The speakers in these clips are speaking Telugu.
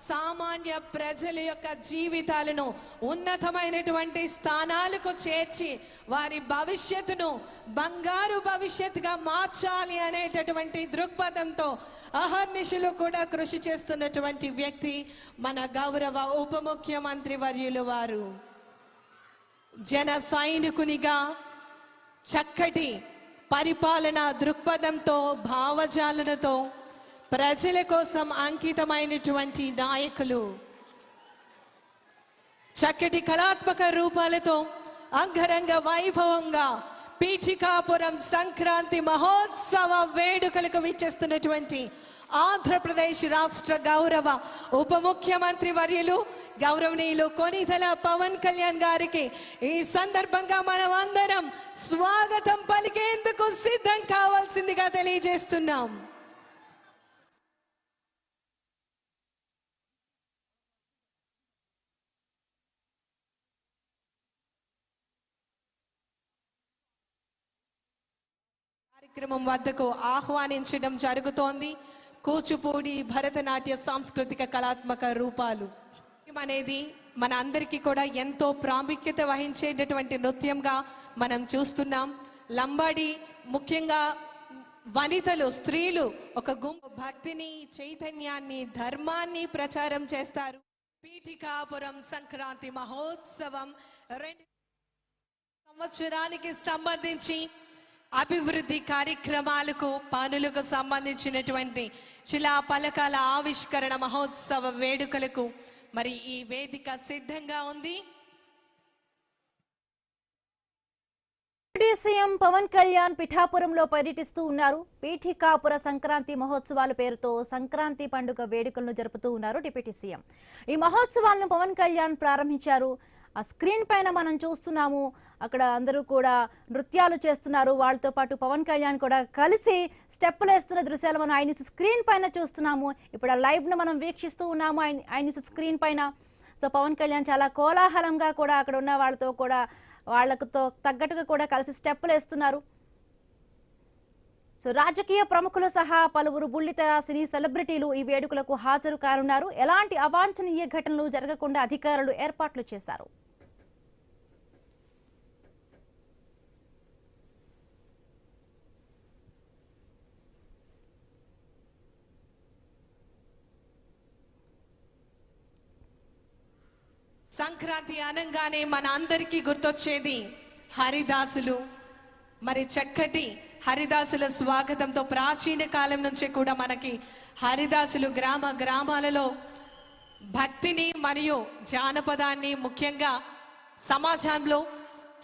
సామాన్య ప్రజల యొక్క జీవితాలను ఉన్నతమైనటువంటి స్థానాలకు చేర్చి వారి భవిష్యత్తును బంగారు భవిష్యత్తుగా మార్చాలి అనేటటువంటి దృక్పథంతో అహర్నిశలు కూడా కృషి చేస్తున్నటువంటి వ్యక్తి మన గౌరవ ఉప ముఖ్యమంత్రి వర్యులు వారు. జన సైనికునిగా చక్కటి పరిపాలన దృక్పథంతో భావజాలనతో ప్రజల కోసం అంకితమైనటువంటి నాయకులు. చక్కటి కళాత్మక రూపాలతో అంగరంగ వైభవంగా పీఠికాపురం సంక్రాంతి మహోత్సవ వేడుకలకు విచ్చేస్తున్నటువంటి ఆంధ్రప్రదేశ్ రాష్ట్ర గౌరవ ఉప ముఖ్యమంత్రి వర్యులు గౌరవనీయులు కొనిదెల పవన్ కళ్యాణ్ గారికి ఈ సందర్భంగా మనం అందరం స్వాగతం పలికేందుకు సిద్ధం కావాల్సిందిగా తెలియజేస్తున్నాం. కార్యక్రమం వద్దకు ఆహ్వానించడం జరుగుతోంది. కూచిపూడి, భరతనాట్య సాంస్కృతిక కళాత్మక రూపాలు అనేది మన అందరికీ కూడా ఎంతో ప్రాముఖ్యత వహించేటటువంటి నృత్యంగా మనం చూస్తున్నాం. లంబాడి ముఖ్యంగా వనితలు, స్త్రీలు ఒక గుంపు భక్తిని, చైతన్యాన్ని, ధర్మాన్ని ప్రచారం చేస్తారు. పీఠికాపురం సంక్రాంతి మహోత్సవం 2 సంవత్సరానికి సంబంధించి అభివృద్ధి కార్యక్రమాలకు, పనులకు సంబంధించినటువంటి శిలా పలకాల ఆవిష్కరణ మహోత్సవ వేడుకలకు మరి ఈ వేదిక సిద్ధంగా ఉంది. సీఎం పవన్ కళ్యాణ్ పిఠాపురంలో పర్యటిస్తూ ఉన్నారు. పీఠికాపుర సంక్రాంతి మహోత్సవాల పేరుతో సంక్రాంతి పండుగ వేడుకలను జరుపుతూ ఉన్నారు డిప్యూటీ సీఎం. ఈ మహోత్సవాలను పవన్ కళ్యాణ్ ప్రారంభించారు. ఆ స్క్రీన్ పైన మనం చూస్తున్నాము, అక్కడ అందరూ కూడా నృత్యాలు చేస్తున్నారు. వాళ్ళతో పాటు పవన్ కళ్యాణ్ కూడా కలిసి స్టెప్పులు వేస్తున్న దృశ్యాలు మనం ఆయన స్క్రీన్ పైన చూస్తున్నాము. ఇప్పుడు ఆ లైవ్ను మనం వీక్షిస్తూ ఉన్నాము ఆయన స్క్రీన్ పైన. సో పవన్ కళ్యాణ్ చాలా కోలాహలంగా కూడా అక్కడ ఉన్న వాళ్ళతో కూడా వాళ్ళతో తగ్గట్టుగా కూడా కలిసి స్టెప్పులు వేస్తున్నారు. సో రాజకీయ ప్రముఖులు సహా పలువురు బుల్లిత సినీ సెలబ్రిటీలు ఈ వేడుకలకు హాజరు కానున్నారు. ఎలాంటి అవాంఛనీయ ఘటనలు జరగకుండా అధికారులు ఏర్పాట్లు చేశారు. సంక్రాంతి అనగానే మన అందరికీ గుర్తొచ్చేది హరిదాసులు. మరి చక్కటి హరిదాసుల స్వాగతంతో ప్రాచీన కాలం నుంచే కూడా మనకి హరిదాసులు గ్రామ గ్రామాలలో భక్తిని మరియు జానపదాన్ని, ముఖ్యంగా సమాజంలో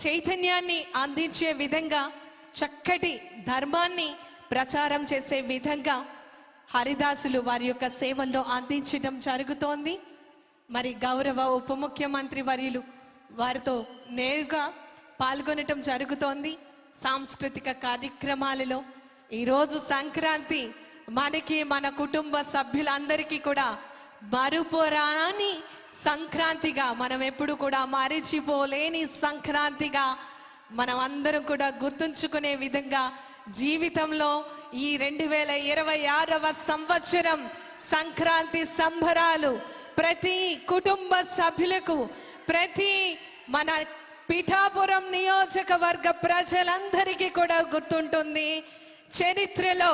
చైతన్యాన్ని అందించే విధంగా, చక్కటి ధర్మాన్ని ప్రచారం చేసే విధంగా హరిదాసులు వారి యొక్క సేవల్లో అందించడం జరుగుతోంది. మరి గౌరవ ఉప ముఖ్యమంత్రి వర్యులు వారితో నేరుగా పాల్గొనటం జరుగుతోంది సాంస్కృతిక కార్యక్రమాలలో. ఈరోజు సంక్రాంతి మనకి, మన కుటుంబ సభ్యులందరికీ కూడా మరుపురాని సంక్రాంతిగా, మనం ఎప్పుడు కూడా మరిచిపోలేని సంక్రాంతిగా మనం అందరం కూడా గుర్తుంచుకునే విధంగా జీవితంలో ఈ 2026వ సంవత్సరం సంక్రాంతి సంబరాలు ప్రతి కుటుంబ సభ్యులకు, ప్రతి మన పిఠాపురం నియోజకవర్గ ప్రజలందరికీ కూడా గుర్తుంటుంది. చరిత్రలో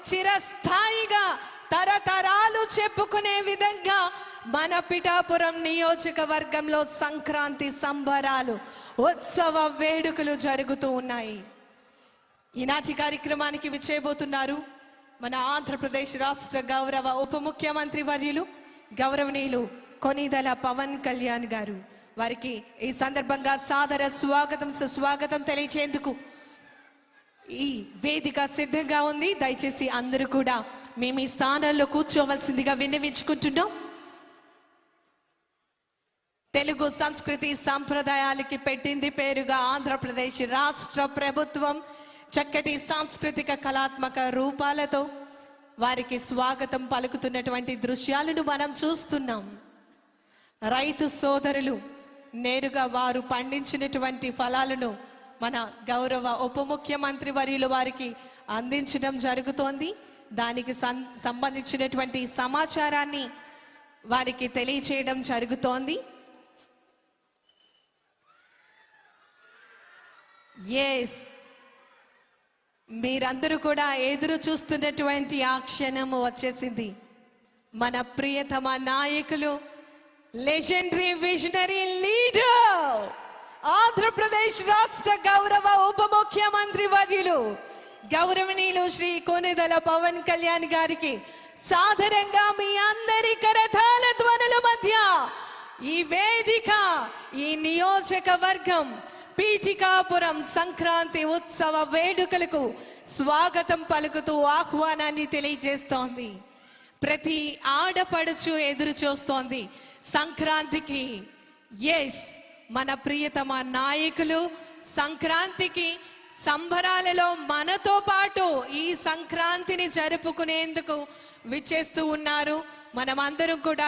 చిరస్థాయిగా తరతరాలు చెప్పుకునే విధంగా మన పిఠాపురం నియోజకవర్గంలో సంక్రాంతి సంబరాలు, ఉత్సవ వేడుకలు జరుగుతూ ఉన్నాయి. ఈనాటి కార్యక్రమానికి విచ్చేయబోతున్నారు మన ఆంధ్రప్రదేశ్ రాష్ట్ర గౌరవ ఉప ముఖ్యమంత్రి వర్యులు గౌరవనీయులు కొనిదెల పవన్ కళ్యాణ్ గారు. వారికి ఈ సందర్భంగా సాదర స్వాగతం, సుస్వాగతం తెలియచేందుకు ఈ వేదిక సిద్ధంగా ఉంది. దయచేసి అందరూ కూడా మేము ఈ స్థానాల్లో కూర్చోవలసిందిగా విన్నవించుకుంటున్నాం. తెలుగు సంస్కృతి సంప్రదాయాలకి పెట్టింది పేరుగా ఆంధ్రప్రదేశ్ రాష్ట్ర ప్రభుత్వం చక్కటి సాంస్కృతిక కళాత్మక రూపాలతో వారికి స్వాగతం పలుకుతున్నటువంటి దృశ్యాలను మనం చూస్తున్నాం. రైతు సోదరులు నేరుగా వారు పండించినటువంటి ఫలాలను మన గౌరవ ఉప ముఖ్యమంత్రి వర్యులు వారికి అందించడం జరుగుతోంది. దానికి సంబంధించినటువంటి సమాచారాన్ని వారికి తెలియచేయడం జరుగుతోంది. ఎస్, మీరందరూ కూడా ఎదురు చూస్తున్నటువంటి ఆ క్షణము వచ్చేసింది. మన ప్రియతమ నాయకులు, లెజెండరీ విజనరీ లీడర్, ఆంధ్రప్రదేశ్ రాష్ట్ర గౌరవ ఉప ముఖ్యమంత్రి వర్యులు గౌరవనీయులు శ్రీ కొణిదెల పవన్ కళ్యాణ్ గారికి సాదరంగా మీ అందరి కరతాళ ధ్వనుల మధ్య ఈ వేదిక, ఈ నియోజకవర్గం పీఠికాపురం సంక్రాంతి ఉత్సవ వేడుకలకు స్వాగతం పలుకుతూ ఆహ్వానాన్ని తెలియజేస్తోంది. ప్రతి ఆడపడుచు ఎదురు చూస్తోంది సంక్రాంతికి. ఎస్, మన ప్రియతమ నాయకులు సంక్రాంతికి సంబరాలలో మనతో పాటు ఈ సంక్రాంతిని జరుపుకునేందుకు విచ్చేస్తూ ఉన్నారు. మనమందరం కూడా